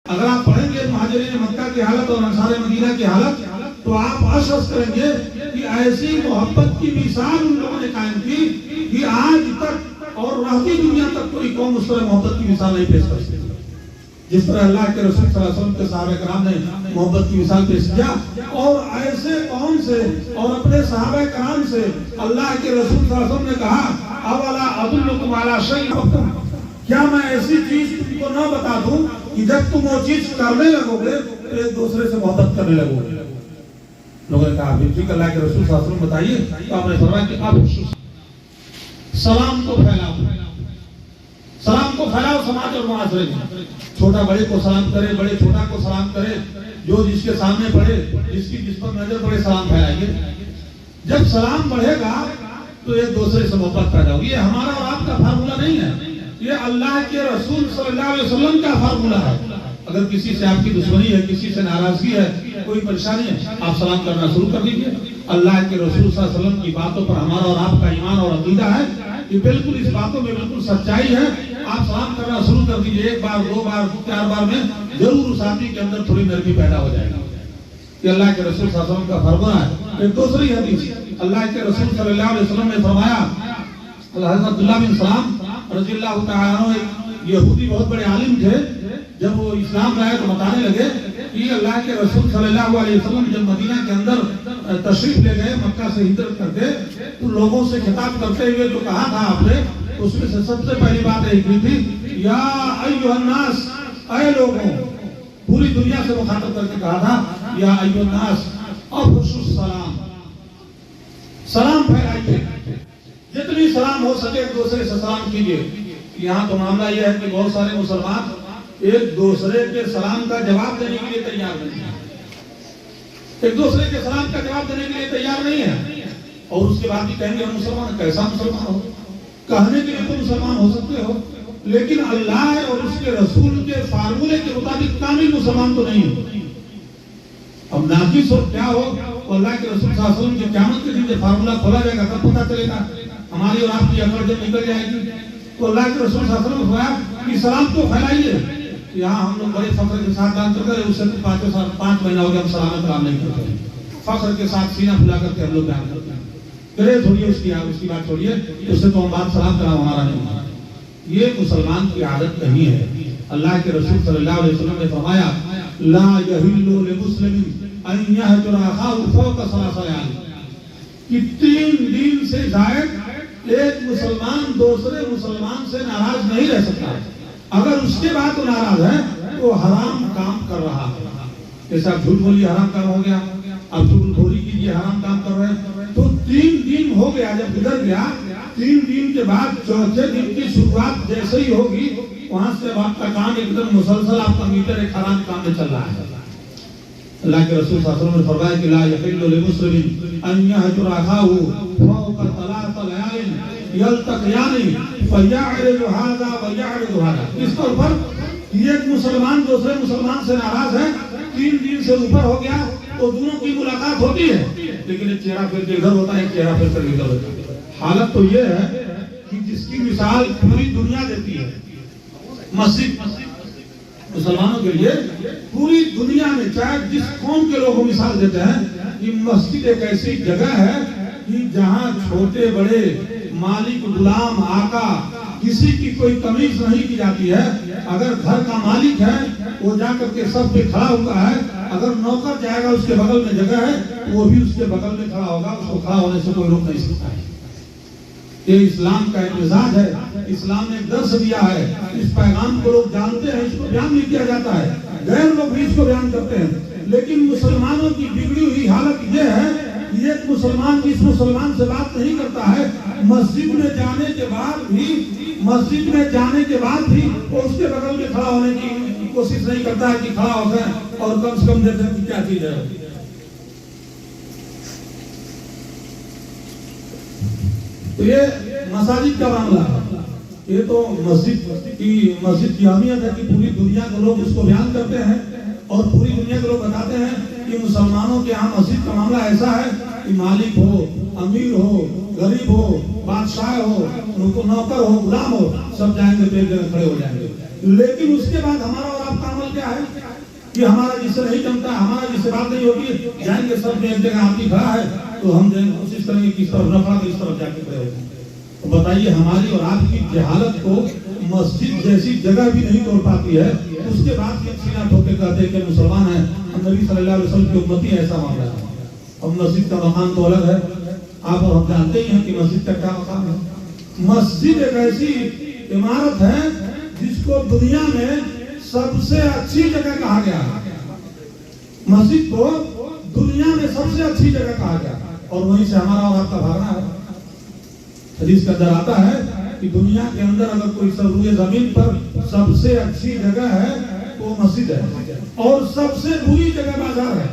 اگر آپ پڑھیں گے مہاجرین مکہ کی حالت اور انصار مدینہ کی حالت تو آپ اشرف کریں گے کہ ایسی محبت کی مثال ان لوگوں نے قائم کی کہ آج تک اور رہتی دنیا تک کوئی قوم اس طرح محبت کی مثال نہیں پیش کر سکتی جس طرح اللہ کے رسول صلی اللہ علیہ وسلم کے صحابہ کرام نے محبت کی مثال پیش کیا. اور ایسے قوم سے اور اپنے صحابہ کرام سے اللہ کے رسول صلی اللہ علیہ وسلم نے کہا اولا ادلکم علی شیء، کیا میں ایسی چیز تم کو نہ بتا دوں کہ جب تم وہ چیز کرنے لگو گے تو ایک دوسرے سے محبت کرنے لگو گے. لوگوں نے کہا ٹھیک اللہ کے رسول صلی اللہ علیہ وسلم بتائیے. تو آپ نے فرمایا کہ اب سلام کو پھیلاؤ، سلام کو پھیلاؤ سماج اور معاشرے میں. چھوٹا بڑے کو سلام کرے، بڑے چھوٹا کو سلام کرے، جو جس کے سامنے پڑے، جس پر نظر پڑے سلام پھیلائیے. جب سلام بڑھے گا تو ایک دوسرے سے محبت پیدا ہوگی. یہ ہمارا اور آپ کا فارمولہ نہیں ہے، یہ اللہ کے رسول صلی اللہ علیہ وسلم کا فارمولہ ہے. اگر کسی سے آپ کی دشمنی ہے، کسی سے ناراضگی ہے، کوئی پریشانی ہے، آپ سلام کرنا شروع کر دیجیے. اللہ کے رسول صلی اللہ علیہ وسلم کی باتوں پر ہمارا اور آپ کا ایمان اور عقیدہ ہے کہ بالکل اس باتوں میں بالکل سچائی ہے. آپ سلام کرنا شروع کر دیجیے. ایک بار، دو بار، چار بار میں ضرور اس آدمی کے اندر تھوڑی نرمی پیدا ہو جائے گی. یہ اللہ کے رسول صلی اللہ علیہ وسلم کا فرمان ہے. ایک دوسری حدیث اللہ کے رسول صلی اللہ علیہ وسلم نے فرمایا، حضرت عبداللہ بن سلام رضی اللہ تعالیٰ عنہ ایک یہودی بہت بڑے عالم تھے. جب وہ اسلام لائے تو بتانے لگے کہ اللہ کے رسول صلی اللہ علیہ وسلم جب مدینہ کے اندر تشریف لے گئے، مکہ سے ہجرت کر کے، تو لوگوں سے خطاب کرتے ہوئے جو کہا تھا آپ نے، اس میں سے سب سے پہلی بات ایک کی تھی، یا ایھا الناس، اے لوگوں. پوری دنیا سے مخاطب کر کے کہا تھا، یا ایھا الناس افشوا السلام، سلام پھیلائیے. جتنی سلام ہو سکے ایک دوسرے سے سلام کیجیے. یہاں تو معاملہ یہ ہے کہ بہت سارے مسلمان ایک دوسرے کے سلام کا جواب دینے کے لیے تیار نہیں ہے، ایک دوسرے کے سلام کا جواب دینے کے لیے تیار نہیں ہے. اور اس کے بعد بھی کہیں گے ہم مسلمان. کیسا مسلمان ہو؟ کہنے کے لیے تو مسلمان ہو سکتے ہو، لیکن اللہ اور اس کے رسول کے فارمولے کے مطابق کامل مسلمان تو نہیں ہو. اب ناقص ہو کیا ہو؟ اللہ کے رسول صلی اللہ علیہ وسلم کی قیامت کے دن جب فارمولہ کھولا جائے گا تب پتہ چلے گا. ہماری اور آپ کی اکڑ جب نکل جائے گی تو اللہ کے رسول صلی اللہ علیہ وسلم نے فرمایا کہ سلام کو پھیلائیے. یہاں ہم لوگ بڑے فخر کے ساتھ دان کر رہے ہیں، اس سے 5 مہینہ ہو گیا ہم سلام کلام نہیں کرتے ہیں. فخر کے ساتھ سینہ پھلا کر کے ہم لوگ بیان کرتے ہیں. کرے چھوڑیے اس کی بات چھوڑیے، اس سے تو ہم بات سلام کلام ہمارا نہیں ہمارا. یہ مسلمان کی عادت نہیں ہے. اللہ کے رسول صلی اللہ علیہ وسلم نے فرمایا، لا یحل لمسلم ان یہجر اخاہ فوق 3 لیال، کہ 3 دن سے زائد ایک مسلمان دوسرے مسلمان سے ناراض نہیں رہ سکتا. اگر اس کے بعد وہ ناراض ہے تو حرام کام کر رہا ہے. جیسے آپ جھوٹ بولیے حرام کام ہو گیا، آپ چغل خوری کیجیے حرام کام کر رہے ہیں. تو 3 دن ہو گیا، جب گزر گیا 3 دن کے بعد 4تھے دن کی شروعات جیسے ہی ہوگی وہاں سے آپ کا کام ایک دم مسلسل آپ کا میٹر ایک حرام کام میں چل رہا ہے. اللہ کے رسول صلی اللہ علیہ وسلم نے فرمایا کہ لا یحل لمسلم ان یہجر اخاہ فوق 3 لیال یلتقیان فیعرض ھذا ویعرض ھذا. اس پر ایک مسلمان دوسرے مسلمان سے ناراض ہے، 3 دن سے اوپر ہو گیا تو دونوں کی ملاقات ہوتی ہے، لیکن ایک چہرہ پھر کے ادھر ہوتا ہے، ایک چہرہ پھر کر ادھر ہوتا ہے. حالت تو یہ ہے کہ جس کی مثال پوری دنیا دیتی ہے. مسجد مسلمانوں کے لیے پوری دنیا میں چاہے جس قوم کے لوگ مثال دیتے ہیں کہ مسجد ایک ایسی جگہ ہے کہ جہاں چھوٹے بڑے، مالک غلام، آقا، کسی کی کوئی تمیز نہیں کی جاتی ہے. اگر گھر کا مالک ہے وہ جا کر کے سب پہ کھڑا ہوا ہے، اگر نوکر جائے گا اس کے بغل میں جگہ ہے وہ بھی اس کے بغل میں کھڑا ہوگا، اس کو کھڑا ہونے سے کوئی روک نہیں سکتا ہے. یہ اسلام کا ایک مزاج ہے. اسلام نے ایک درس دیا ہے. اس پیغام کو لوگ جانتے ہیں، اس کو بیان نہیں کیا جاتا ہے، غیر لوگ بھی اس کو بیان کرتے ہیں. لیکن مسلمانوں کی بگڑی ہوئی حالت یہ ہے کہ ایک مسلمان جس مسلمان سے بات نہیں کرتا ہے، مسجد میں جانے کے بعد بھی وہ اس کے بغل میں کھڑا ہونے کی کوشش نہیں کرتا ہے کہ کھڑا ہو جائے اور کم سے کم دیکھیں کہ کیا چیز ہے. تو یہ مساجد کا معاملہ ہے. یہ تو مسجد کی اہمیت ہے کہ پوری دنیا کے لوگ اس کو بیان کرتے ہیں اور پوری دنیا کے لوگ بتاتے ہیں کہ مسلمانوں کے یہاں مسجد کا معاملہ ایسا ہے کہ مالک ہو، امیر ہو، غریب ہو، بادشاہ ہو، نوکر ہو، غلام ہو، سب جائیں گے تو ایک جگہ کھڑے ہو جائیں گے. لیکن اس کے بعد ہمارا اور آپ کا عمل کیا ہے کہ ہمارا جس سے نہیں جمتا ہے، ہمارا جس سے بات نہیں ہوتی، جائیں گے سب میں ایک جگہ آدمی کھڑا ہے تو ہم کوشش کریں گے کس طرف نفع کس طرف جا کے کھڑے ہو جائیں۔ تو بتائیے ہماری اور آپ کی جہالت کو مسجد جیسی جگہ بھی نہیں توڑ پاتی ہے، اس کے بعد یہ سینہ ٹھوک کے کہتے ہیں کہ مسلمان ہیں، ہم نبی صلی اللہ علیہ وسلم کی امتی ہیں، ایسا معاملہ ہے۔ اب مسجد کا مقام تو الگ ہے، آپ اور ہم جانتے ہی ہیں کہ مسجد کا کیا مقام ہے۔ مسجد ایک ایسی عمارت ہے جس کو دنیا میں سب سے اچھی جگہ کہا گیا ہے، مسجد کو دنیا میں سب سے اچھی جگہ کہا گیا، اور وہیں سے ہمارا اور آپ کا بھاگنا ہے۔ حدیث کے اندر آتا ہے کہ دنیا کے اندر اگر کوئی روئے زمین پر سب سے اچھی جگہ ہے تو مسجد ہے، اور سب سے بری جگہ بازار ہے۔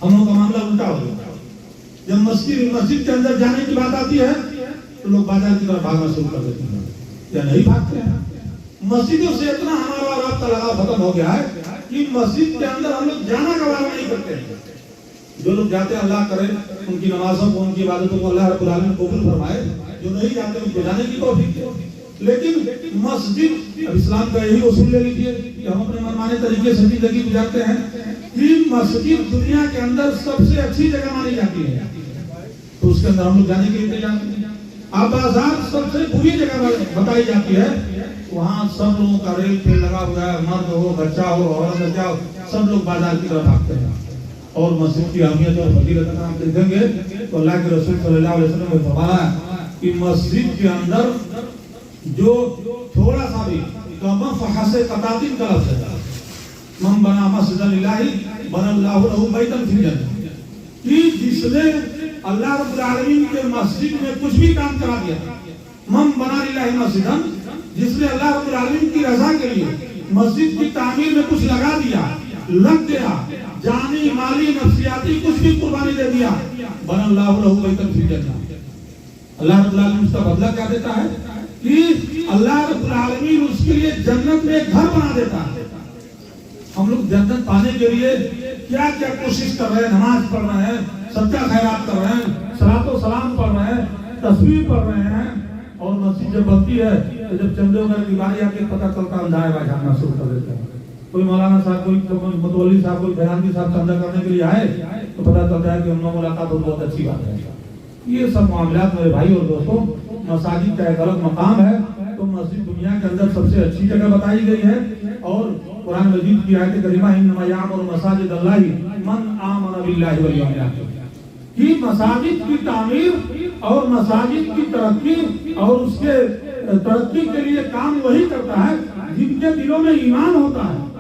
ہم لوگ کا معاملہ الٹا ہو گیا، جب مسجد کے اندر جانے کی بات آتی ہے تو لوگ بازار کی طرف بھاگنا شروع کر دیتے ہیں یا نہیں بھاگتے ہیں۔ مسجدوں سے اتنا ہمارا اور آپ کا لگاؤ ختم ہو گیا ہے کہ مسجد کے اندر ہم لوگ جانا گوارا نہیں کرتے ہیں۔ جو لوگ جاتے ہیں اللہ کرے ان کی نمازوں کو، ان کی عبادتوں کو اللہ رب العالمین قبول فرمائے، جو نہیں جاتے ان کو جانے کی توفیق دے۔ لیکن مسجد، اب اسلام کا یہی اصول لے لیجیے کہ ہم اپنے منمانے طریقے سے زندگی گزارتے ہیں کہ مسجد دنیا کے اندر سب سے اچھی جگہ مانی جاتی ہے، تو اس کے اندر ہم لوگ جانے کے انتظام کرتے ہیں۔ اب بازار سب سے بری جگہ بتائی جاتی ہے، وہاں سب لوگوں کا ریل پھیل لگا ہوا ہے، مرد ہو، بچہ ہو، عورت بچہ ہو، سب لوگ بازار کی طرف بھاگتے ہیں۔ اور مسجد کی اہمیت اور فضیلت کا ہم دیکھیں گے تو اللہ کے رسول صلی اللہ علیہ وسلم نے فرمایا کہ مسجد کے اندر جو تھوڑا سا بھی فحس قطعین کا لفظ ہے، من بنا مسجد للہ بنا اللہ له بیتا فی الجنہ، کہ جس نے اللہ رب العالمین کے مسجد میں کچھ بھی کام کرا دیا، من بنا للہ مسجدا، جس نے اللہ رب العالمین کی رضا کے لیے مسجد کی تعمیر میں کچھ لگا دیا، لگ گیا، جانی مالی نفسیاتی کچھ بھی قربانی دے دیا، بنا اللہ له بیتا فی الجنہ، اللہ رب العالمین اس کا بدلہ کیا دیتا ہے کہ اللہ رب العالمین اس کے لیے جنت میں ایک گھر بنا دیتا ہے۔ ہم لوگ جنت پانے کے لیے کیا کیا کوشش کر رہے ہیں، نماز پڑھ رہے ہیں، صدقہ خیرات کر رہے ہیں، صلاۃ و سلام پڑھ رہے ہیں، تسبیح پڑھ رہے ہیں، اور مسجد جب بنتی ہے تو جب چندے وغیرہ کی باری آتی ہے پتہ چلتا ہے دائیں بائیں جھانکنا شروع کر دیتے ہیں۔ کوئی مولانا صاحب، کوئی متولی صاحب، کوئی بیانتی صاحب چندہ کرنے کے لیے آئے تو پتہ چلتا ہے کہ ہم لوگ ملاقات بہت اچھی بات ہے۔ یہ سب معاملات میرے بھائی اور دوستوں، مساجد کا ایک الگ مقام ہے، تو مسجد دنیا کے اندر سب سے اچھی جگہ بتائی گئی ہے، اور قرآن مجید کی آیت کریمہ انما یعمر مساجد اللہ من آمن باللہ والیوم الآخر، کہ مساجد کی تعمیر اور مساجد کی ترقی اور اس کے ترقی کے لیے کام وہی کرتا ہے جن کے دلوں میں ایمان ہوتا ہے۔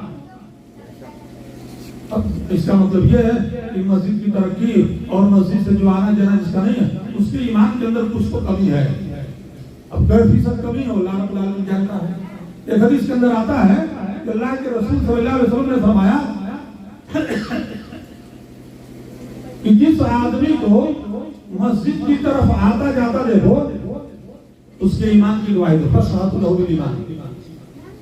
اب اس کا مطلب یہ ہے کہ مسجد کی ترقی اور مسجد سے جو آنا جانا جس کا نہیں ہے اس کے ایمان کے اندر کچھ تو کمی ہے، اب 1% کمی ہو، اللہ رب العالمین جانتا ہے۔ ایک حدیث کے اندر آتا ہے کہ اللہ کے رسول صلی اللہ علیہ وسلم نے فرمایا کہ جس آدمی کو مسجد کی طرف آتا جاتا دیکھو اس کے ایمان کی گواہی دو، فشہدوا له بالایمان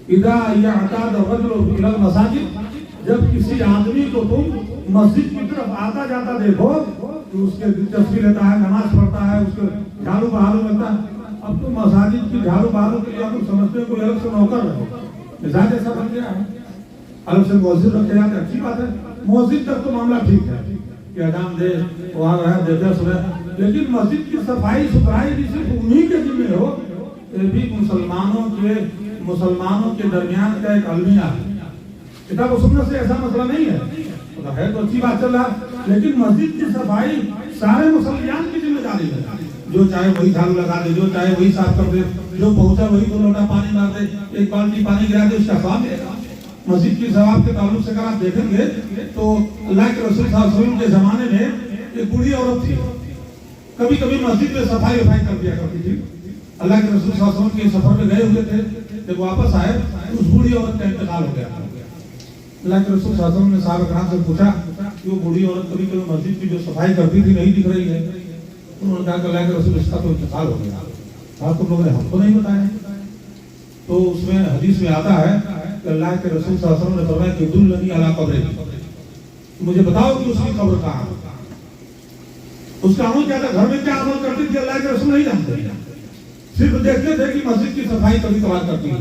اذا یعتاد الرجل الى المساجد، جب کسی آدمی کو تم مسجد کی طرف آتا جاتا دیکھو تو اس کے دلچسپی لیتا ہے، نماز پڑھتا ہے، اس کو جھاڑو بہارو لگتا ہے۔ اب تم مساجد کی جھاڑو بہارو کے لیے تم سمجھتے ہو کوئی الگ سے نوکر ہے، مزاج ایسا بن گیا ہے، الگ سے مؤذن رکھے جاتے ہیں، اچھی بات ہے، مؤذن تک تو معاملہ ٹھیک ہے کہ اذان دے، وہاں رہے، دیتے سنے، لیکن مسجد کی صفائی ستھرائی بھی صرف انہی کے ذمہ ہو، یہ بھی مسلمانوں کے درمیان کا ایک المیہ ہے۔ کتاب و سنت سے ایسا مسئلہ نہیں ہے تو اچھی بات چل رہا، لیکن مسجد کی صفائی سارے مسلمان کی ذمہ داری ہے، جو چاہے وہی جھاڑو لگا دے، جو چاہے وہی صاف کر دے، جو پہنچا وہی 2 لوٹا پانی مار دے، 1 بالٹی پانی گرا دے، اس کا ثواب ملے گا۔ مسجد کی ثواب کے تعلق سے اگر آپ دیکھیں گے تو اللہ کے رسول صلی اللہ علیہ وسلم کے زمانے میں ایک بوڑھی عورت تھی، کبھی کبھی مسجد میں صفائی کر دیا کرتی تھی۔ اللہ کے رسول صلی اللہ علیہ وسلم کے سفر میں گئے ہوئے تھے، جب واپس آئے اس بوڑھی عورت کا انتقال ہو گیا۔ اللہ کے رسول صلی اللہ علیہ وسلم نے صحابہ کرام سے پوچھا کہ وہ بوڑھی عورت کبھی کبھی مسجد کی جو صفائی کرتی تھی نہیں دکھ رہی ہے، انہوں نے کہا کہ اللہ کے رسول اس کا تو انتقال ہو گیا، آپ تم لوگوں نے ہم کو نہیں بتایا۔ تو اس میں حدیث میں آتا ہے کہ اللہ کے رسول صلی اللہ علیہ وسلم نے فرمایا کہ دلنی علی قبرہ، مجھے بتاؤ کہ اس کی قبر کہاں ہے۔ اس کا عمل کیا تھا، گھر میں کیا عمل کرتی تھی اللہ کے رسول نہیں جانتے، صرف دیکھتے تھے کہ مسجد کی صفائی کبھی کبھار کرتی ہے۔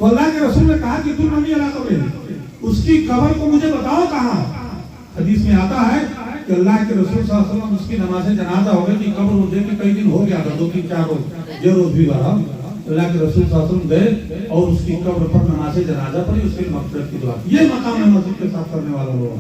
تو اللہ کے رسول نے کہا کہ تم نبی اللہ قبر اس کی قبر کو مجھے بتاؤ کہاں. حدیث میں آتا ہے کہ اللہ کے رسول صلی اللہ علیہ وسلم اس کی نماز جنازہ ہو گئی کہ قبر مجھے کہ کئی دن ہو گیا تھا 2-3-4 روز یہ روز بھی بڑھا. اللہ کے رسول صلی اللہ علیہ وسلم گئے اور اس کی قبر پر نماز جنازہ پڑھی اس کی مغفرت کی دعا. یہ مقام ہے مسجد کے صاف کرنے والا لوگ.